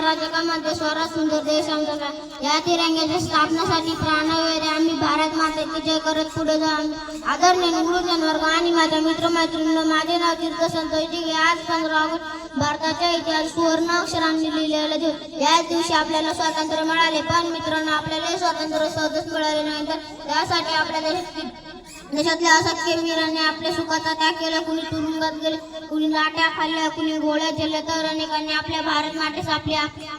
राज्य का मध्य स्वराज सुंदर देश आमचा या तिरंग्याच्या स्थापनेसाठी प्राणवैर आम्ही भारत मातेची जय करत पुढे जाऊ. आदरणीय गुरुजन वर्ग आणि माझ्या मित्रमैत्रिणींनो, माझे नाव तीर्थसंत वैदिक. आज 15 ऑगस्ट भारताच्या इतिहास सुवर्ण अक्षरांनी लिहिलेला दिवस. याच दिवशी आपल्याला स्वातंत्र्य मिळाले. पण मित्रांनो, आपल्याला स्वातंत्र्य सहजच मिळाले नाही, तर त्यासाठी आपल्या देशातल्या असंख्य वीरांनी आपल्या सुखाचा त्याग केला. कुणी तुरुंगात गेले, कुणी लाट्या खाल्ल्या, कुणी गोळ्या झेलल्या, तर अनेकांनी आपल्या भारत मातेस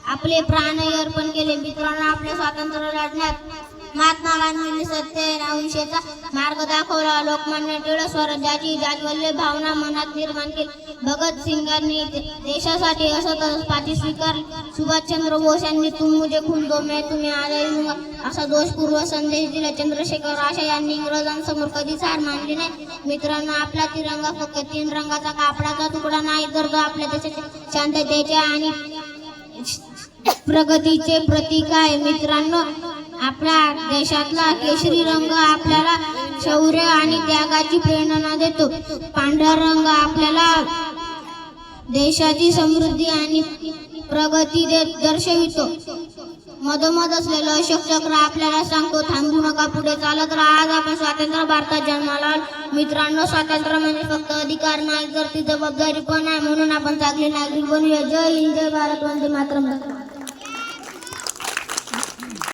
आपले प्राणही अर्पण केले. मित्रांनो, आपल्या स्वातंत्र्य लढण्यात महात्मा गांधींनी सत्य अहिंसेचा मार्ग दाखवला. लोकमान्य टिळक स्वराज्याची जाज्वल्य भावना मनात निर्माण केली. भगतसिंगांनी देशासाठी असत पाठी स्वीकारली. सुभाषचंद्र बोस यांनी तुम मुझे खून दो मैं तुम्हें आजादी दूंगा असा दोषपूर्व संदेश दिला. चंद्रशेखर आझाद यांनी इंग्रजांसमोर कधीच हार मानली नाही. मित्रांनो, आपला तिरंगा फक्त 3 रंगाचा कापडाचा तुकडा नाही, तर तो आपल्या देशाच्या शांततेचे आणि प्रगतीचे प्रतीक आहे. मित्रांनो, आपल्या देशातला केशरी रंग आपल्याला शौर्य आणि त्यागाची प्रेरणा देतो. पांढरा रंग आपल्याला देशाची समृद्धी आणि प्रगती दर्शवितो. मधोमध असलेलं अशोक चक्र आपल्याला सांगतो, थांबू नका, पुढे चालत राहा. आज आपण स्वतंत्र भारतात जन्माला आलो. मित्रांनो, स्वातंत्र्य म्हणजे फक्त अधिकार नाही, तर ती जबाबदारी पण आहे. म्हणून आपण चांगले नागरिक बनूया. जय हिंद, जय भारत, वंदे मातरम.